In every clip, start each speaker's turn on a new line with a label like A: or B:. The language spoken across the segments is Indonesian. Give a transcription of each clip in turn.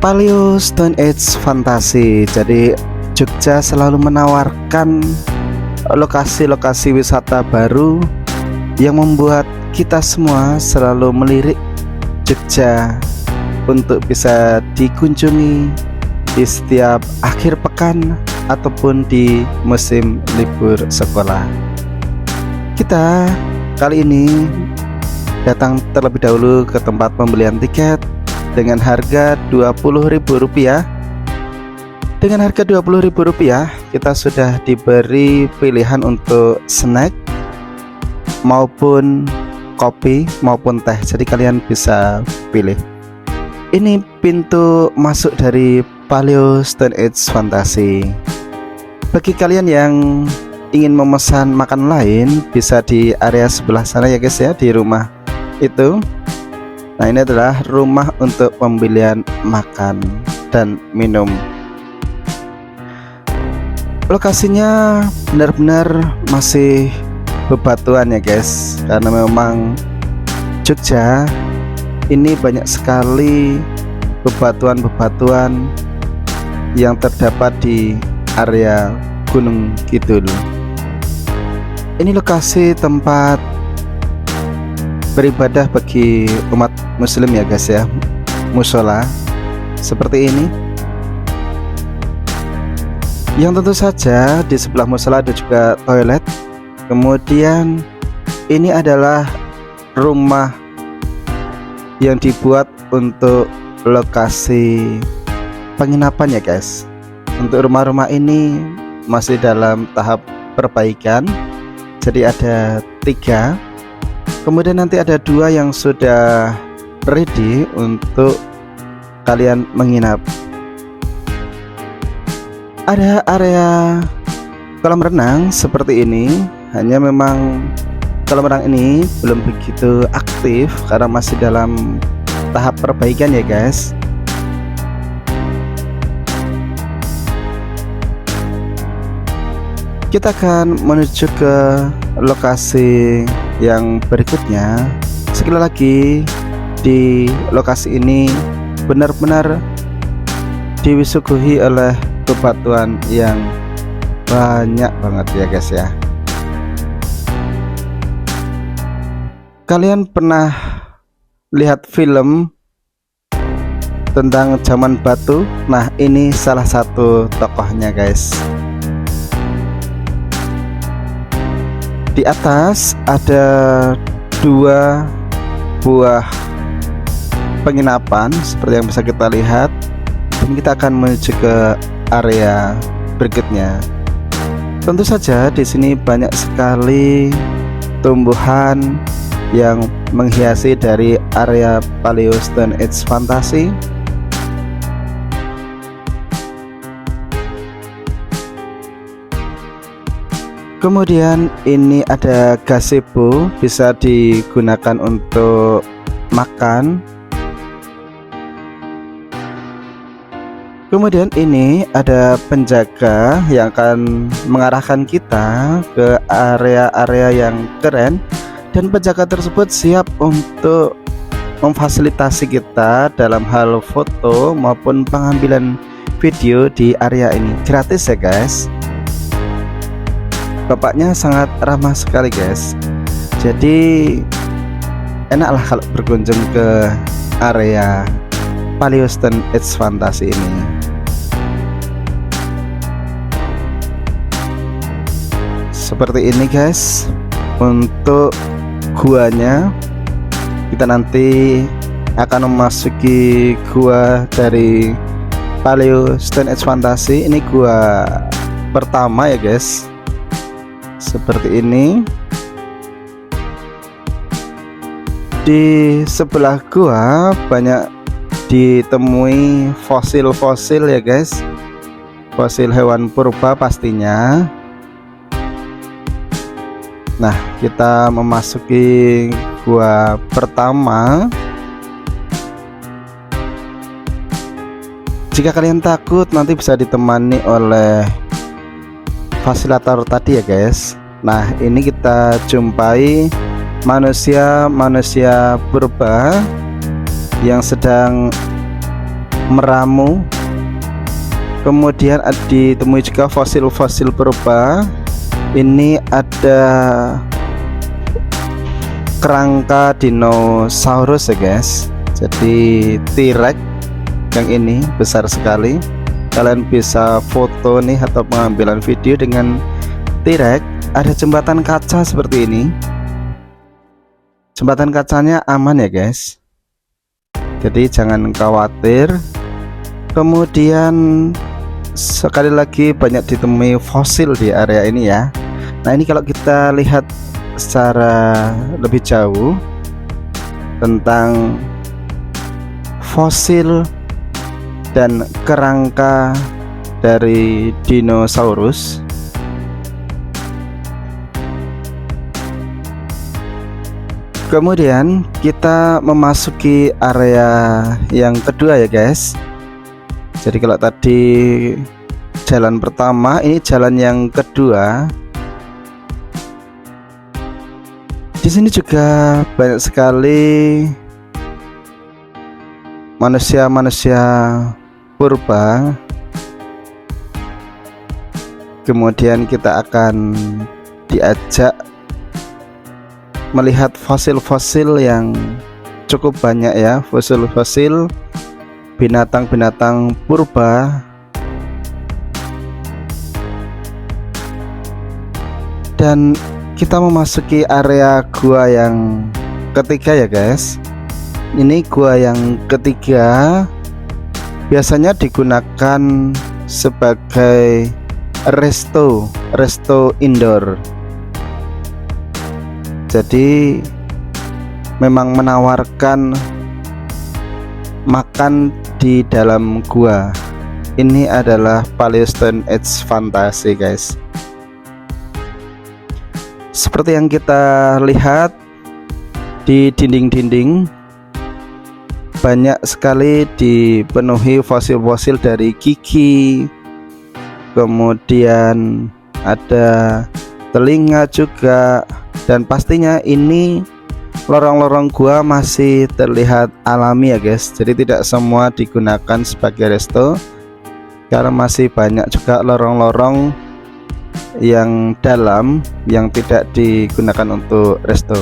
A: Paleo Stone Age Fantasi. Jadi Jogja selalu menawarkan lokasi-lokasi wisata baru yang membuat kita semua selalu melirik Jogja untuk bisa dikunjungi di setiap akhir pekan ataupun di musim libur sekolah. Kita kali ini datang terlebih dahulu ke tempat pembelian tiket dengan harga Rp20.000. Dengan harga Rp20.000 kita sudah diberi pilihan untuk snack maupun kopi maupun teh. Jadi kalian bisa pilih. Ini pintu masuk dari Paleo Stone Age Fantasi. Bagi kalian yang ingin memesan makan lain bisa di area sebelah sana ya guys ya, di rumah itu. Nah, ini adalah rumah untuk pembelian makan dan minum. Lokasinya benar-benar masih bebatuan ya guys, karena memang Jogja ini banyak sekali bebatuan-bebatuan yang terdapat di area Gunung Kidul. Ini lokasi tempat beribadah bagi umat muslim ya guys ya, musola seperti ini. Yang tentu saja di sebelah musola ada juga toilet. Kemudian ini adalah rumah yang dibuat untuk lokasi penginapan ya guys. Untuk rumah-rumah ini masih dalam tahap perbaikan. Jadi ada 3. Kemudian nanti ada 2 yang sudah ready untuk kalian menginap. Ada area kolam renang seperti ini. Hanya memang kolam renang ini belum begitu aktif karena masih dalam tahap perbaikan ya guys. Kita akan menuju ke lokasi yang berikutnya. Sekali lagi, di lokasi ini benar-benar diwisuguhi oleh bebatuan yang banyak banget ya guys ya. Kalian pernah lihat film tentang zaman batu? Nah, ini salah satu tokohnya guys. Di atas ada 2 buah penginapan seperti yang bisa kita lihat, dan kita akan menuju ke area berikutnya. Tentu saja di sini banyak sekali tumbuhan yang menghiasi dari area Paleo Stone Age Fantasi. Kemudian ini ada gazebo, bisa digunakan untuk makan. Kemudian ini ada penjaga yang akan mengarahkan kita ke area-area yang keren, dan penjaga tersebut siap untuk memfasilitasi kita dalam hal foto maupun pengambilan video di area ini. Gratis ya guys. Bapaknya sangat ramah sekali guys. Jadi enaklah kalau berkunjung ke area Paleo Stone Age Fantasi ini. Seperti ini guys untuk guanya. Kita nanti akan memasuki gua dari Paleo Stone Age Fantasi. Ini gua pertama ya guys. Seperti ini. Di sebelah gua banyak ditemui fosil-fosil ya guys. Fosil hewan purba pastinya. Nah, kita memasuki gua pertama. Jika kalian takut, nanti bisa ditemani oleh fasilitator tadi ya guys. Nah, ini kita jumpai manusia purba yang sedang meramu. Kemudian ditemui juga fosil-fosil purba. Ini ada kerangka dinosaurus ya guys. Jadi T-Rex yang ini besar sekali. Kalian bisa foto nih atau pengambilan video dengan T-Rex. Ada jembatan kaca seperti ini. Jembatan kacanya aman ya guys, jadi jangan khawatir. Kemudian sekali lagi banyak ditemui fosil di area ini ya. Nah ini kalau kita lihat secara lebih jauh tentang fosil dan kerangka dari dinosaurus. Kemudian kita memasuki area yang kedua ya guys. Jadi kalau tadi jalan pertama, ini jalan yang kedua. Di sini juga banyak sekali manusia-manusia purba. Kemudian kita akan diajak melihat fosil-fosil yang cukup banyak ya, fosil-fosil binatang-binatang purba. Dan kita memasuki area gua yang ketiga ya guys. Ini gua yang ketiga biasanya digunakan sebagai resto indoor. Jadi memang menawarkan makan di dalam gua. Ini adalah Paleo Stone Age Fantasy guys. Seperti yang kita lihat di dinding-dinding banyak sekali dipenuhi fosil-fosil dari gigi. Kemudian ada telinga juga. Dan pastinya ini lorong-lorong gua masih terlihat alami ya guys. Jadi tidak semua digunakan sebagai resto, karena masih banyak juga lorong-lorong yang dalam yang tidak digunakan untuk resto.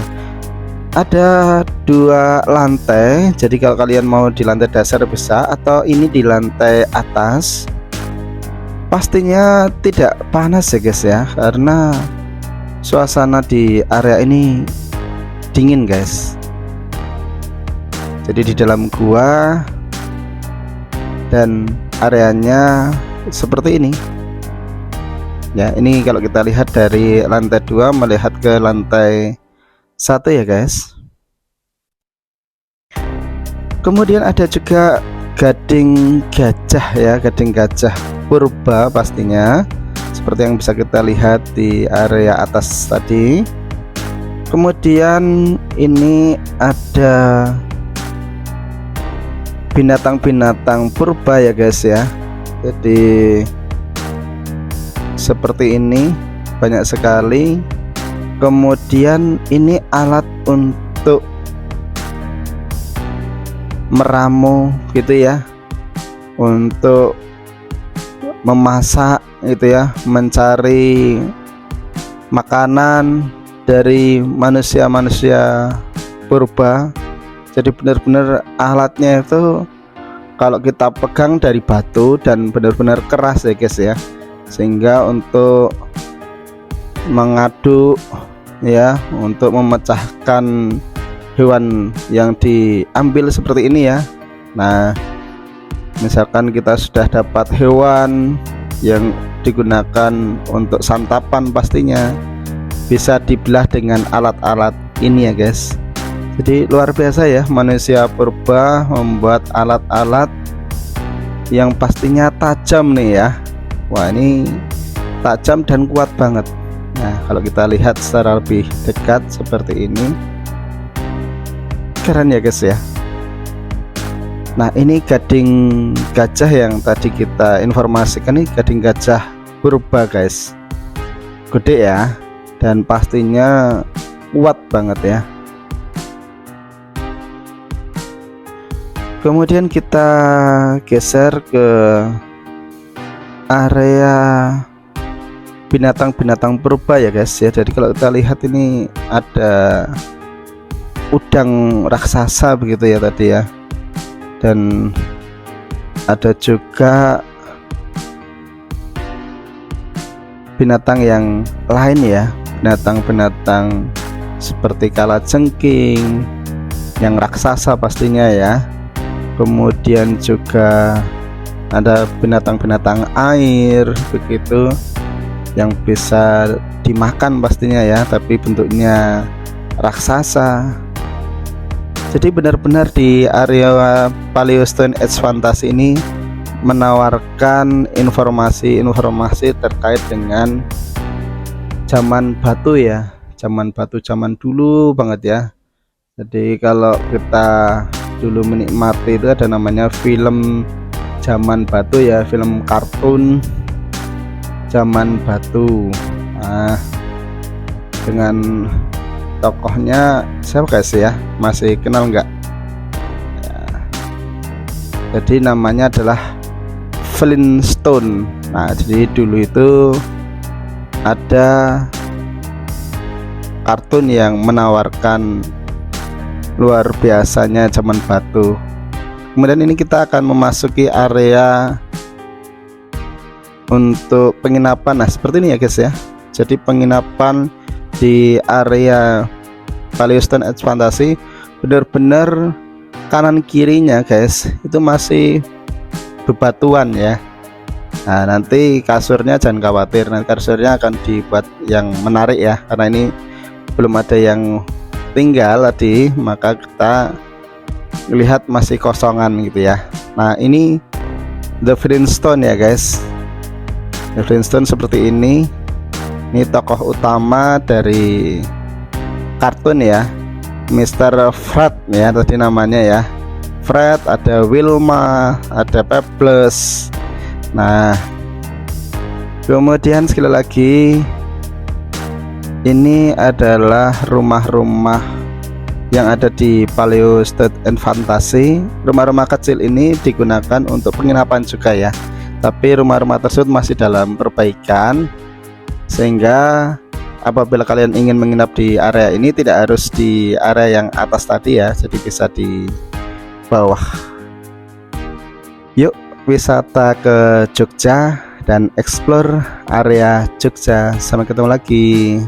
A: Ada 2 lantai, jadi kalau kalian mau di lantai dasar bisa, atau ini di lantai atas. Pastinya tidak panas ya guys ya, karena suasana di area ini dingin guys. Jadi di dalam gua dan areanya seperti ini ya. Ini kalau kita lihat dari lantai 2 melihat ke lantai 1 ya guys. Kemudian ada juga gading gajah ya, gading gajah purba pastinya, seperti yang bisa kita lihat di area atas tadi. Kemudian ini ada binatang-binatang purba ya guys ya. Jadi seperti ini banyak sekali. Kemudian ini alat untuk meramu gitu ya, untuk memasak gitu ya, mencari makanan dari manusia-manusia purba. Jadi benar-benar alatnya itu kalau kita pegang dari batu dan benar-benar keras ya guys ya, sehingga untuk mengaduk ya, untuk memecahkan hewan yang diambil seperti ini ya. Nah misalkan kita sudah dapat hewan yang digunakan untuk santapan, pastinya bisa dibelah dengan alat-alat ini ya guys. Jadi luar biasa ya, manusia purba membuat alat-alat yang pastinya tajam nih ya. Wah ini tajam dan kuat banget. Nah kalau kita lihat secara lebih dekat seperti ini, keren ya guys ya. Nah ini gading gajah yang tadi kita informasikan, ini gading gajah purba guys, gede ya, dan pastinya kuat banget ya. Kemudian kita geser ke area binatang-binatang purba ya guys ya. Jadi kalau kita lihat ini ada udang raksasa begitu ya tadi ya, dan ada juga binatang yang lain ya, binatang-binatang seperti kalajengking yang raksasa pastinya ya. Kemudian juga ada binatang-binatang air begitu yang bisa dimakan pastinya ya, tapi bentuknya raksasa. Jadi benar-benar di area Paleo Stone Age Fantasy ini menawarkan informasi-informasi terkait dengan zaman batu ya, zaman batu zaman dulu banget ya. Jadi kalau kita dulu menikmati itu ada namanya film zaman batu ya, film kartun zaman batu. Nah, dengan tokohnya siapa guys ya, masih kenal nggak ya? Jadi namanya adalah Flintstone. Nah, jadi dulu itu ada kartun yang menawarkan luar biasanya zaman batu. Kemudian ini kita akan memasuki area untuk penginapan. Nah, seperti ini ya guys ya. Jadi penginapan di area Paleo Stone Age Fantasy benar-benar kanan kirinya guys itu masih bebatuan ya. Nah, nanti kasurnya jangan khawatir, nanti kasurnya akan dibuat yang menarik ya, karena ini belum ada yang tinggal tadi, maka kita lihat masih kosongan gitu ya. Nah, ini The Flintstone ya guys. The Flintstone seperti ini. Ini tokoh utama dari kartun ya, Mr. Fred ya tadi namanya ya. Fred, ada Wilma, ada Pebbles. Nah, kemudian sekali lagi ini adalah rumah-rumah yang ada di Paleo Stone Age Fantasy. Rumah-rumah kecil ini digunakan untuk penginapan juga ya, tapi rumah-rumah tersebut masih dalam perbaikan, sehingga apabila kalian ingin menginap di area ini tidak harus di area yang atas tadi ya, jadi bisa di bawah. Yuk wisata ke Jogja dan explore area Jogja. Sampai ketemu lagi.